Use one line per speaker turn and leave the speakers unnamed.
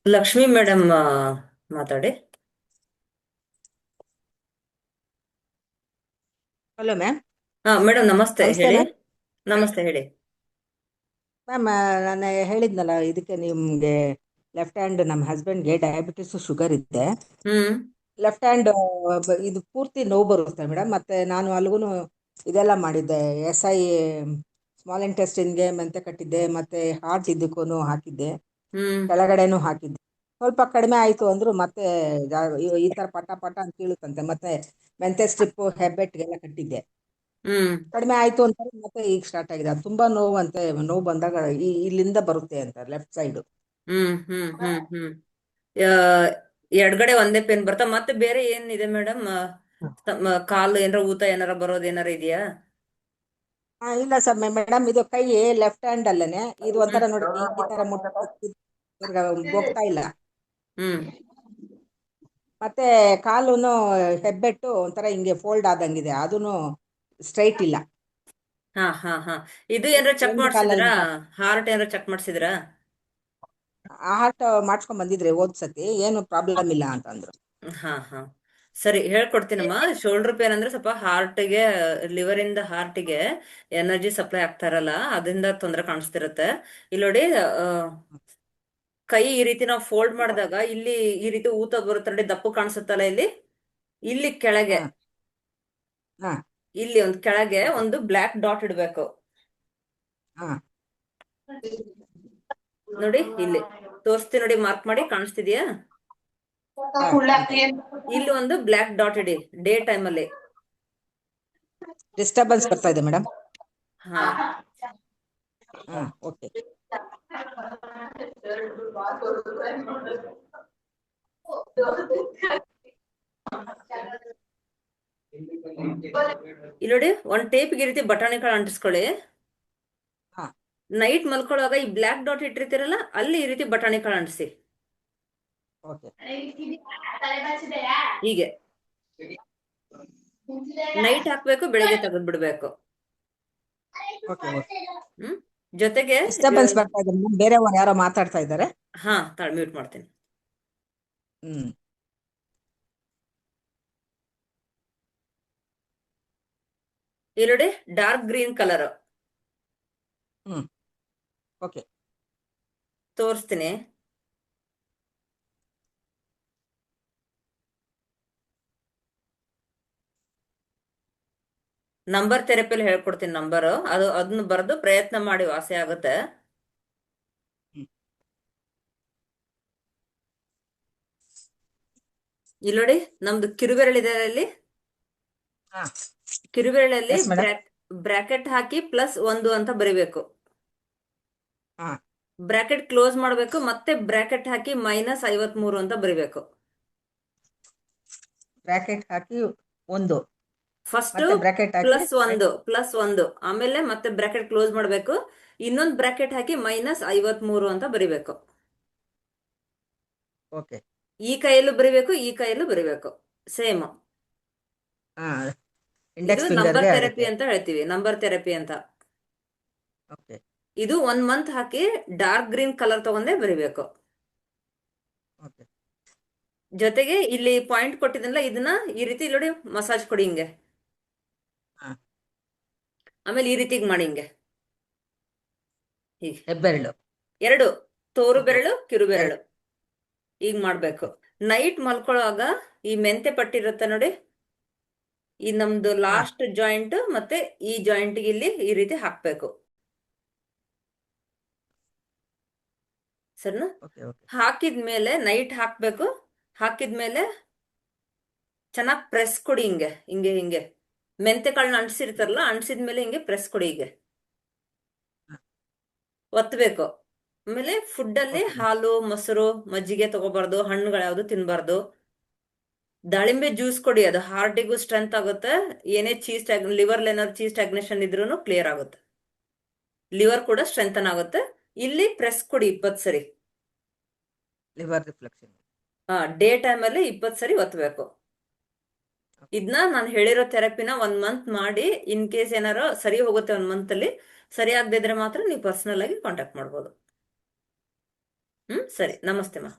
Lakshmi madam ಮಾತಾಡಿ.
Hello ma'am.
ಹಾ madam, ನಮಸ್ತೆ
ನಮಸ್ತೆ
ಹೇಳಿ.
ಮ್ಯಾಮ್.
ನಮಸ್ತೆ ಹೇಳಿ.
ಮ್ಯಾಮ್, ನಾನು ಹೇಳಿದ್ನಲ್ಲ ಇದಕ್ಕೆ ನಿಮಗೆ ಲೆಫ್ಟ್ ಹ್ಯಾಂಡ್ ನಮ್ಮ ಹಸ್ಬೆಂಡ್ಗೆ ಡಯಾಬಿಟಿಸ್ ಶುಗರ್ ಇದೆ.
ಹ್ಮ್
ಲೆಫ್ಟ್ ಹ್ಯಾಂಡ್ ಇದು ಪೂರ್ತಿ ನೋವು ಬರುತ್ತೆ ಮೇಡಮ್. ಮತ್ತೆ ನಾನು ಅಲ್ಗೂ ಇದೆಲ್ಲ ಮಾಡಿದ್ದೆ. SI ಸ್ಮಾಲ್ ಇಂಟೆಸ್ಟಿನ್ಗೆ ಮೆಂತೆ ಕಟ್ಟಿದ್ದೆ, ಮತ್ತೆ ಹಾರ್ಟ್ ಇದಕ್ಕೂ ಹಾಕಿದ್ದೆ,
ಹ್ಮ್
ಕೆಳಗಡೆನೂ ಹಾಕಿದ್ದೆ. ಸ್ವಲ್ಪ ಕಡಿಮೆ ಆಯಿತು ಅಂದರು. ಮತ್ತೆ ಈ ಥರ ಪಟ ಪಟ ಅಂತ ಕೀಳುತ್ತಂತೆ. ಮತ್ತೆ ಮೆಂತೆ ಸ್ಟ್ರಿಪ್ಪು ಹೆಬ್ಬೆಟ್ಟಿಗೆಲ್ಲ ಕಟ್ಟಿದ್ದೆ,
ಹ್ಮ್
ಕಡಿಮೆ ಆಯ್ತು ಅಂತಾರೆ. ಮತ್ತೆ ಈಗ ಸ್ಟಾರ್ಟ್ ಆಗಿದೆ. ಅದು ತುಂಬಾ ನೋವು ಅಂತೆ. ನೋವು ಬಂದಾಗ ಇಲ್ಲಿಂದ ಬರುತ್ತೆ ಅಂತ ಲೆಫ್ಟ್ ಸೈಡ್.
ಹ್ಮ್ ಹ್ಮ್ ಹ್ಮ್ ಹ್ಮ್ ಆ, ಎಡ್ಗಡೆ ಒಂದೇ ಪೇನ್ ಬರ್ತಾ ಮತ್ತೆ ಬೇರೆ ಏನಿದೆ ಮೇಡಮ್? ಕಾಲು ಏನಾರ ಊತ ಏನಾರ ಬರೋದ್ ಏನಾರ ಇದೆಯಾ?
ಇಲ್ಲ ಸರ್ ಮೇಡಮ್, ಇದು ಕೈ ಲೆಫ್ಟ್ ಹ್ಯಾಂಡ್ ಅಲ್ಲೇನೆ. ಇದು
ಹ್ಮ್
ಒಂಥರ ನೋಡಿ, ಈ ತರ ಹೋಗ್ತಾ ಇಲ್ಲ.
ಹ್ಮ್
ಮತ್ತೆ ಕಾಲುನು ಹೆಬ್ಬೆಟ್ಟು ಒಂಥರ ಹಿಂಗೆ ಫೋಲ್ಡ್ ಆದಂಗಿದೆ, ಅದೂನು ಸ್ಟ್ರೈಟ್ ಇಲ್ಲ.
ಹಾ ಹಾ ಹಾ ಇದು ಏನಾರ ಚೆಕ್
ಒಂದು
ಮಾಡ್ಸಿದ್ರಾ?
ಕಾಲಲ್ಲಿ
ಹಾರ್ಟ್ ಏನಾರ ಚೆಕ್ ಮಾಡ್ಸಿದ್ರಾ?
ಹಾರ್ಟ್ ಮಾಡ್ಸ್ಕೊಂಡ್ ಬಂದಿದ್ರೆ ಹೋದ್ ಸತಿ, ಏನು ಪ್ರಾಬ್ಲಮ್ ಇಲ್ಲ ಅಂತ ಅಂದ್ರು.
ಹಾ ಹಾ ಸರಿ, ಹೇಳ್ಕೊಡ್ತೀನಮ್ಮ. ಶೋಲ್ಡರ್ ಪೇನ್ ಅಂದ್ರೆ ಸ್ವಲ್ಪ ಹಾರ್ಟ್ಗೆ, ಲಿವರ್ ಇಂದ ಹಾರ್ಟ್ಗೆ ಎನರ್ಜಿ ಸಪ್ಲೈ ಆಗ್ತಾ ಇರಲ್ಲ, ಅದರಿಂದ ತೊಂದರೆ ಕಾಣಿಸ್ತಿರುತ್ತೆ. ಇಲ್ಲಿ ನೋಡಿ, ಕೈ ಈ ರೀತಿ ನಾವು ಫೋಲ್ಡ್ ಮಾಡಿದಾಗ ಇಲ್ಲಿ ಈ ರೀತಿ ಊತ ಬರುತ್ತೆ ನೋಡಿ, ದಪ್ಪು ಕಾಣಿಸುತ್ತಲ್ಲ ಇಲ್ಲಿ. ಇಲ್ಲಿ ಕೆಳಗೆ,
ಹಾ. ಹಾ.
ಇಲ್ಲಿ ಒಂದು ಕೆಳಗೆ
ಓಕೆ.
ಒಂದು ಬ್ಲ್ಯಾಕ್ ಡಾಟ್ ಇಡ್ಬೇಕು.
ಹಾ.
ನೋಡಿ ಇಲ್ಲಿ ತೋರಿಸ್ತೀನಿ ನೋಡಿ, ಮಾರ್ಕ್ ಮಾಡಿ, ಕಾಣಿಸ್ತಿದ್ಯಾ?
ಹಾ, ಕಾಣ್ತಾ ಇದೆ.
ಇಲ್ಲಿ ಒಂದು ಬ್ಲ್ಯಾಕ್ ಡಾಟ್ ಇಡಿ, ಡೇ ಟೈಮ್ ಅಲ್ಲಿ.
ಡಿಸ್ಟರ್ಬೆನ್ಸ್ ಬರ್ತಾ ಇದೆ ಮೇಡಮ್.
ಹಾ
ಹಾ, ಓಕೆ.
ಇಲ್ಲಿ ನೋಡಿ, ಒಂದ್ ಟೇಪ್ಗೆ ಈ ರೀತಿ ಬಟಾಣಿ ಕಾಳು ಅಂಟಿಸ್ಕೊಳ್ಳಿ.
ಹಾ.
ನೈಟ್ ಮಲ್ಕೊಳ್ಳುವಾಗ ಈ ಬ್ಲ್ಯಾಕ್ ಡಾಟ್ ಇಟ್ಟಿರ್ತೀರಲ್ಲ, ಅಲ್ಲಿ ಈ ರೀತಿ ಬಟಾಣಿ ಕಾಳು ಅಂಟಿಸಿ.
ಓಕೆ.
ಹೀಗೆ ನೈಟ್ ಹಾಕ್ಬೇಕು, ಬೆಳಿಗ್ಗೆ ತೆಗೆದು ಬಿಡ್ಬೇಕು.
ಓಕೆ. ಓಕೆ.
ಹ್ಮ್ ಜೊತೆಗೆ
ಡಿಸ್ಟರ್ಬೆನ್ಸ್ ಬರ್ತಾ ಇದೆ ಮೇಡಮ್, ಬೇರೆಯವ್ರು ಯಾರೋ ಮಾತಾಡ್ತಾ ಇದ್ದಾರೆ.
ಹಾ ಮ್ಯೂಟ್ ಮಾಡ್ತೀನಿ.
ಹ್ಮ್.
ಇಲ್ಲಿ ನೋಡಿ, ಡಾರ್ಕ್ ಗ್ರೀನ್ ಕಲರ್
ಹ್ಮ್. ಓಕೆ.
ತೋರಿಸ್ತೀನಿ. ನಂಬರ್ ಥೆರಪಿಯಲ್ಲಿ ಹೇಳ್ಕೊಡ್ತೀನಿ. ನಂಬರ್ ಅದನ್ನ ಬರೆದು ಪ್ರಯತ್ನ ಮಾಡಿ, ವಾಸಿ ಆಗುತ್ತೆ.
ಹ್ಮ್.
ಇಲ್ಲಿ ನೋಡಿ, ನಮ್ದು ಕಿರುಬೆರಳಿದೆ ಅಲ್ಲಿ.
ಹಾ.
ಕಿರುಬೆರಳಲ್ಲಿ
ಎಸ್ ಮೇಡಮ್.
ಬ್ರಾಕೆಟ್ ಹಾಕಿ +1 ಅಂತ ಬರಿಬೇಕು.
ಹಾ.
ಬ್ರಾಕೆಟ್ ಕ್ಲೋಸ್ ಮಾಡಬೇಕು, ಮತ್ತೆ ಬ್ರಾಕೆಟ್ ಹಾಕಿ -53 ಅಂತ ಬರಿಬೇಕು.
ಬ್ರಾಕೆಟ್ ಹಾಕಿ ಒಂದು,
ಫಸ್ಟ್
ಮತ್ತೆ ಬ್ರಾಕೆಟ್ ಹಾಕಿ
+1 ಆಮೇಲೆ ಮತ್ತೆ ಬ್ರಾಕೆಟ್ ಕ್ಲೋಸ್ ಮಾಡಬೇಕು. ಇನ್ನೊಂದು ಬ್ರಾಕೆಟ್ ಹಾಕಿ -53 ಅಂತ ಬರಿಬೇಕು.
ಓಕೆ.
ಈ ಕೈಯಲ್ಲೂ ಬರಿಬೇಕು, ಈ ಕೈಯಲ್ಲೂ ಬರಿಬೇಕು, ಸೇಮ್.
ಹಾ.
ಇದು
ಇಂಡೆಕ್ಸ್
ನಂಬರ್
ಫಿಂಗರ್ಗೆ
ಥೆರಪಿ
ಆಗುತ್ತೆ.
ಅಂತ ಹೇಳ್ತೀವಿ, ನಂಬರ್ ಥೆರಪಿ ಅಂತ.
ಓಕೆ.
ಇದು 1 ಮಂತ್ ಹಾಕಿ ಡಾರ್ಕ್ ಗ್ರೀನ್ ಕಲರ್ ತಗೊಂಡೇ ಬರಿಬೇಕು.
ಓಕೆ.
ಜೊತೆಗೆ ಇಲ್ಲಿ ಪಾಯಿಂಟ್ ಕೊಟ್ಟಿದ್ದಲ್ಲ, ಇದನ್ನ ಈ ರೀತಿ ನೋಡಿ ಮಸಾಜ್ ಕೊಡಿ ಹಿಂಗೆ.
ಹಾ.
ಆಮೇಲೆ ಈ ರೀತಿಗೆ ಮಾಡಿ ಹಿಂಗೆ, ಹೀಗೆ.
ಹೆಬ್ಬೆರಳು.
ಎರಡು, ತೋರು
ಓಕೆ.
ಬೆರಳು, ಕಿರು
ಎರಡು.
ಬೆರಳು, ಈಗ ಮಾಡ್ಬೇಕು.
ಓಕೆ.
ನೈಟ್ ಮಲ್ಕೊಳ್ಳುವಾಗ ಈ ಮೆಂತೆ ಪಟ್ಟಿರುತ್ತೆ ನೋಡಿ, ಈ ನಮ್ದು
ಹಾ.
ಲಾಸ್ಟ್ ಜಾಯಿಂಟ್ ಮತ್ತೆ ಈ ಜಾಯಿಂಟ್ ಇಲ್ಲಿ ಈ ರೀತಿ ಹಾಕ್ಬೇಕು. ಸರಿನಾ?
ಓಕೆ. ಓಕೆ.
ಹಾಕಿದ್ಮೇಲೆ ನೈಟ್ ಹಾಕ್ಬೇಕು. ಹಾಕಿದ್ಮೇಲೆ ಚೆನ್ನಾಗಿ ಪ್ರೆಸ್ ಕೊಡಿ ಹಿಂಗೆ ಹಿಂಗೆ ಹಿಂಗೆ. ಮೆಂತೆ ಕಾಳನ್ನ ಅಂಟಿಸಿರ್ತಾರಲ್ಲ, ಅಂಟಿಸಿದ್ಮೇಲೆ ಹಿಂಗೆ ಪ್ರೆಸ್ ಕೊಡಿ ಹೀಗೆ,
ಹಾ.
ಒತ್ತಬೇಕು. ಆಮೇಲೆ ಫುಡ್ ಅಲ್ಲಿ
ಓಕೆ ಮ್ಯಾಮ್.
ಹಾಲು, ಮೊಸರು, ಮಜ್ಜಿಗೆ ತಗೋಬಾರ್ದು, ಹಣ್ಣುಗಳು ಯಾವ್ದು ತಿನ್ಬಾರ್ದು. ದಾಳಿಂಬೆ ಜ್ಯೂಸ್ ಕೊಡಿ, ಅದು ಹಾರ್ಟಿಗೂ ಸ್ಟ್ರೆಂತ್ ಆಗುತ್ತೆ. ಏನೇ ಲಿವರ್ ಏನಾದ್ರು ಚೀಸ್ ಸ್ಟಾಗ್ನೇಷನ್ ಇದ್ರೂ ಕ್ಲಿಯರ್ ಆಗುತ್ತೆ. ಲಿವರ್ ಕೂಡ ಸ್ಟ್ರೆಂಥನ್ ಆಗುತ್ತೆ. ಇಲ್ಲಿ ಪ್ರೆಸ್ ಕೊಡಿ 20 ಸರಿ.
Liver reflection.
ಡೇ ಟೈಮ್ ಅಲ್ಲಿ 20 ಸರಿ ಒತ್ತಬೇಕು. ಇದನ್ನ ನಾನು ಹೇಳಿರೋ ಥೆರಪಿನ 1 ಮಂತ್ ಮಾಡಿ, ಇನ್ ಕೇಸ್ ಏನಾರೋ ಸರಿ ಹೋಗುತ್ತೆ 1 ಮಂತ್ ಅಲ್ಲಿ. ಸರಿ ಆಗದಿದ್ರೆ ಮಾತ್ರ ನೀವು ಪರ್ಸನಲ್ ಆಗಿ ಕಾಂಟ್ಯಾಕ್ಟ್ ಮಾಡ್ಬೋದು. ಸರಿ, ನಮಸ್ತೆ ಮಾ.